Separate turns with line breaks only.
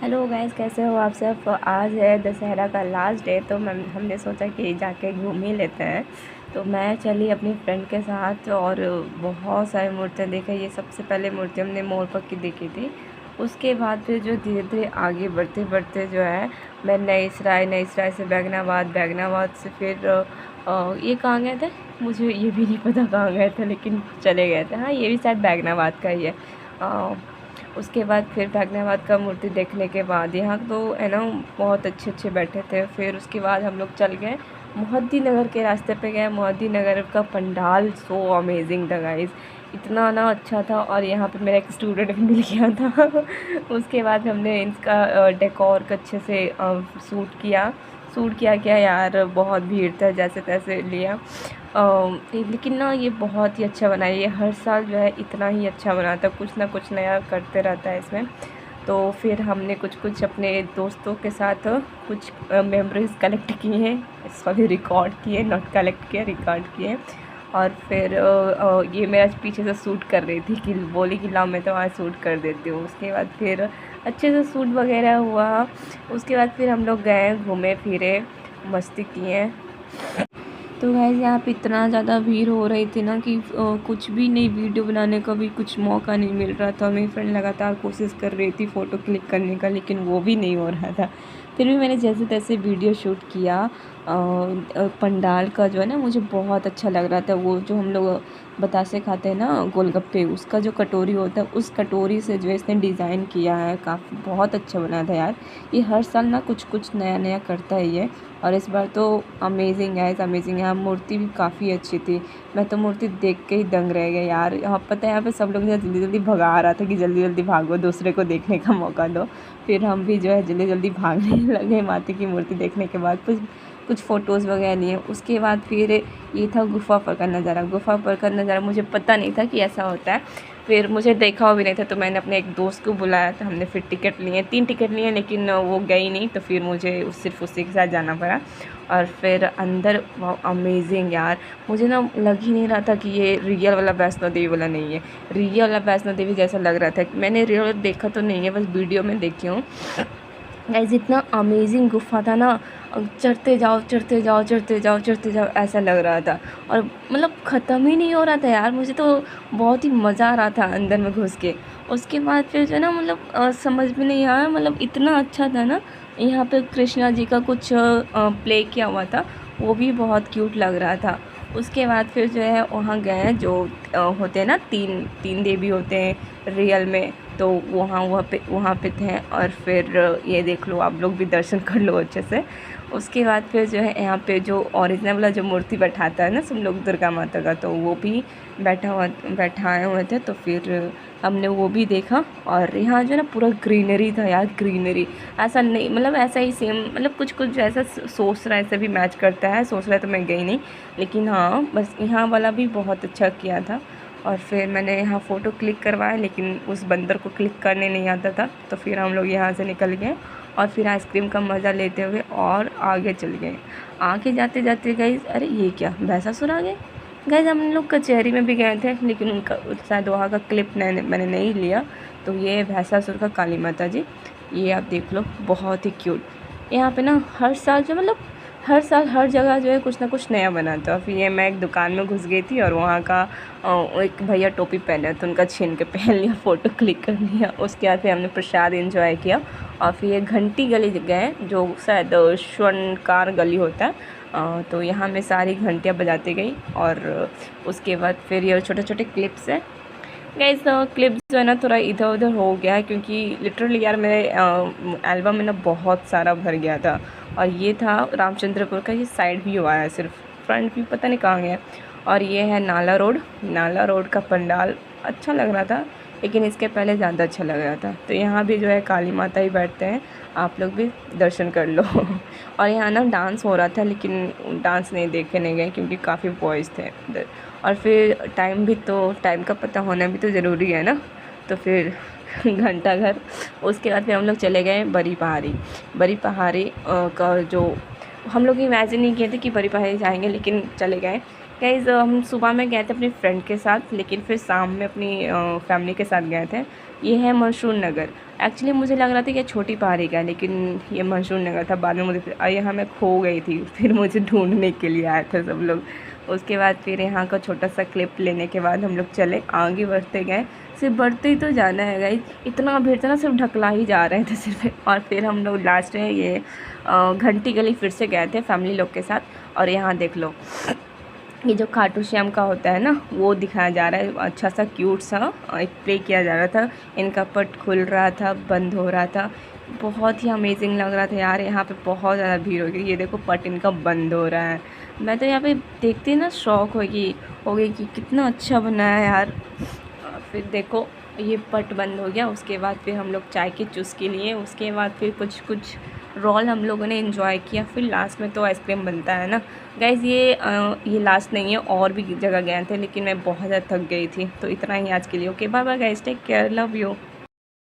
Hello guys, कैसे हो आप सब। आज है दशहरा का लास्ट डे, तो हमने सोचा कि जाके घूम ही लेते हैं। तो मैं चली अपनी फ्रेंड के साथ और बहुत सारी मूर्तियाँ देखी। ये सबसे पहले मूर्ति हमने मोरपंख की देखी थी। उसके बाद फिर जो धीरे धीरे आगे बढ़ते बढ़ते जो है, मैं नई सराय से बैगनाबाद से फिर ये कहाँ गए थे, मुझे ये भी नहीं पता कहाँ गए थे, लेकिन चले गए थे। हाँ, ये भी शायद बैगनाबाद का ही है। उसके बाद फिर बैगनाबाद का मूर्ति देखने के बाद यहाँ तो है ना, बहुत अच्छे अच्छे बैठे थे। फिर उसके बाद हम लोग चल गए मोहद्दी नगर के रास्ते पे गए। मोहद्दी नगर का पंडाल सो अमेजिंग था गाइस, इतना ना अच्छा था। और यहाँ पे मेरा एक स्टूडेंट भी मिल गया था। उसके बाद हमने इसका डेकोर का अच्छे से शूट किया क्या यार, बहुत भीड़ था, जैसे तैसे लिया। लेकिन ना ये बहुत ही अच्छा बना है। ये हर साल जो है इतना ही अच्छा बनाता है, कुछ ना कुछ नया करते रहता है इसमें। तो फिर हमने कुछ कुछ अपने दोस्तों के साथ कुछ मेमोरीज कलेक्ट किए हैं, सॉरी रिकॉर्ड किए, नॉट कलेक्ट किए, रिकॉर्ड किए। और फिर ये मेरा पीछे से शूट कर रही थी कि बोली कि लाओ मैं तो वहाँ शूट कर देती हूँ। उसके बाद फिर अच्छे से शूट वगैरह हुआ। उसके बाद फिर हम लोग गए, घूमे फिरे, मस्ती किए। तो गाइस यहाँ पे इतना ज़्यादा भीड़ हो रही थी ना कि कुछ भी नहीं, वीडियो बनाने का भी कुछ मौका नहीं मिल रहा था। मेरी फ्रेंड लगातार कोशिश कर रही थी फ़ोटो क्लिक करने का, लेकिन वो भी नहीं हो रहा था। फिर भी मैंने जैसे तैसे वीडियो शूट किया। पंडाल का जो है ना, मुझे बहुत अच्छा लग रहा था। वो जो हम लोग बतासे खाते हैं ना, गोलगप्पे, उसका जो कटोरी होता है, उस कटोरी से जो इसने डिज़ाइन किया है, काफ़ी बहुत अच्छा बना था यार। ये हर साल ना कुछ कुछ नया नया करता है ये, और इस बार तो अमेजिंग है, अमेजिंग है। मूर्ति भी काफ़ी अच्छी थी। मैं तो मूर्ति देख के ही दंग रह गया यार। यहाँ पता है, यहाँ पे सब लोग जो जल्दी जल्दी भगा रहा था कि जल्दी जल्दी भागो, दूसरे को देखने का मौका दो। फिर हम भी जो है जल्दी जल्दी भागने लगे माता की मूर्ति देखने के बाद। कुछ फ़ोटोज़ वगैरह लिए। उसके बाद फिर ये था गुफ़ा पर का नज़ारा। गुफ़ा पर का नज़ारा मुझे पता नहीं था कि ऐसा होता है, फिर मुझे देखा हुआ भी नहीं था। तो मैंने अपने एक दोस्त को बुलाया था, हमने फिर टिकट लिए, 3 टिकट लिए, लेकिन वो गई नहीं। तो फिर मुझे सिर्फ उसी के साथ जाना पड़ा। और फिर अंदर अमेजिंग यार, मुझे ना लग ही नहीं रहा था कि ये रियल वाला वैष्णो देवी वाला नहीं है। रियल वाला वैष्णो देवी जैसा लग रहा था। मैंने रियल देखा तो नहीं है, बस वीडियो में देखी हूँ। गाइस इतना अमेजिंग गुफ़ा था ना, चढ़ते जाओ चढ़ते जाओ चढ़ते जाओ चढ़ते जाओ, ऐसा लग रहा था। और मतलब ख़त्म ही नहीं हो रहा था यार। मुझे तो बहुत ही मज़ा आ रहा था अंदर में घुस के। उसके बाद फिर जो है ना, मतलब समझ में नहीं आया, मतलब इतना अच्छा था ना। यहाँ पे कृष्णा जी का कुछ प्ले किया हुआ था, वो भी बहुत क्यूट लग रहा था। उसके बाद फिर जो है वहाँ गए, जो होते हैं ना, तीन तीन देवी होते हैं रियल में, तो वहाँ पे थे। और फिर ये देख लो, आप लोग भी दर्शन कर लो अच्छे से। उसके बाद फिर जो है यहाँ पे जो ओरिजिनल वाला जो मूर्ति बैठाता है ना सब लोग, दुर्गा माता का, तो वो भी बैठाए हुए थे। तो फिर हमने वो भी देखा। और यहाँ जो है ना पूरा ग्रीनरी था यार, ग्रीनरी। ऐसा नहीं, मतलब ऐसा ही सेम, मतलब कुछ कुछ जैसा सोच रहा है ऐसा भी मैच करता है, सोच रहा है तो मैं गई नहीं, लेकिन हाँ बस यहाँ वाला भी बहुत अच्छा किया था। और फिर मैंने यहाँ फ़ोटो क्लिक करवाया, लेकिन उस बंदर को क्लिक करने नहीं आता था। तो फिर हम लोग यहाँ से निकल गए और फिर आइसक्रीम का मज़ा लेते हुए और आगे चल गए। आगे जाते जाते गए, अरे ये क्या, भैंसासुर आ गए। गए हम लोग कचहरी में भी गए थे, लेकिन उनका शायद वहाँ का क्लिप मैंने नहीं लिया। तो ये भैंसासुर का काली माता जी, ये आप देख लो, बहुत ही क्यूट। यहाँ पे ना हर साल जो, मतलब हर साल हर जगह जो है कुछ ना कुछ नया बनाता है। फिर ये मैं एक दुकान में घुस गई थी और वहाँ का एक भैया टोपी पहने तो उनका छीन के पहन लिया, फ़ोटो क्लिक कर लिया। उसके बाद फिर हमने प्रसाद एंजॉय किया। और फिर ये घंटी गली गए, जो शायद स्वर्णकार गली होता है। तो यहाँ मैं सारी घंटियाँ बजाती गई। और उसके बाद फिर ये छोटे छोटे क्लिप्स हैं गाइस। क्लिप्स जो है ना थोड़ा इधर उधर हो गया है, क्योंकि लिटरली यार मेरे एल्बम में ना बहुत सारा भर गया था। और ये था रामचंद्रपुर का, ये साइड व्यू आया, सिर्फ फ्रंट व्यू पता नहीं कहाँ गया। और ये है नाला रोड का पंडाल, अच्छा लग रहा था, लेकिन इसके पहले ज़्यादा अच्छा लग रहा था। तो यहाँ भी जो है काली माता ही बैठते हैं, आप लोग भी दर्शन कर लो। और यहाँ ना डांस हो रहा था, लेकिन डांस नहीं देखने गए क्योंकि काफ़ी बॉयज़ थे उधर। और फिर टाइम का पता होना भी तो ज़रूरी है ना। तो फिर घंटाघर, उसके बाद फिर हम लोग चले गए बड़ी पहाड़ी का, जो हम लोग इमेजिन नहीं किए थे कि बड़ी पहाड़ी जाएंगे, लेकिन चले गए। गाइस हम सुबह में गए थे अपनी फ्रेंड के साथ, लेकिन फिर शाम में अपनी फैमिली के साथ गए थे। ये है मशहूर नगर। एक्चुअली मुझे लग रहा था कि ये छोटी पहाड़ी का है, लेकिन ये मशहूर नगर था। बाद में मुझे यहाँ मैं खो गई थी, फिर मुझे ढूंढने के लिए आए थे सब लोग। उसके बाद फिर यहाँ का छोटा सा क्लिप लेने के बाद हम लोग चले, आगे बढ़ते गए। सिर्फ बढ़ते ही तो जाना है गाइस, इतना भीड़ था ना, सिर्फ ढकला ही जा रहे थे सिर्फ। और फिर हम लोग लास्ट में ये घंटी गली फिर से गए थे फैमिली लोग के साथ। और यहाँ देख लो, ये जो खाटू श्याम का होता है ना, वो दिखाया जा रहा है। अच्छा सा क्यूट सा एक प्ले किया जा रहा था। इनका पट खुल रहा था, बंद हो रहा था, बहुत ही अमेजिंग लग रहा था यार। यहाँ पे बहुत ज़्यादा भीड़ हो गई। ये देखो पट इनका बंद हो रहा है। मैं तो यहाँ पे देखती ना शौक हो गई कि कितना अच्छा बना है यार। फिर देखो ये पट बंद हो गया। उसके बाद फिर हम लोग चाय की चुस्की लिए। उसके बाद फिर कुछ रोल हम लोगों ने एंजॉय किया। फिर लास्ट में तो आइसक्रीम बनता है ना गाइज़। ये लास्ट नहीं है, और भी जगह गए थे, लेकिन मैं बहुत ज़्यादा थक गई थी। तो इतना ही आज के लिए। Okay bye bye guys, take care, love you.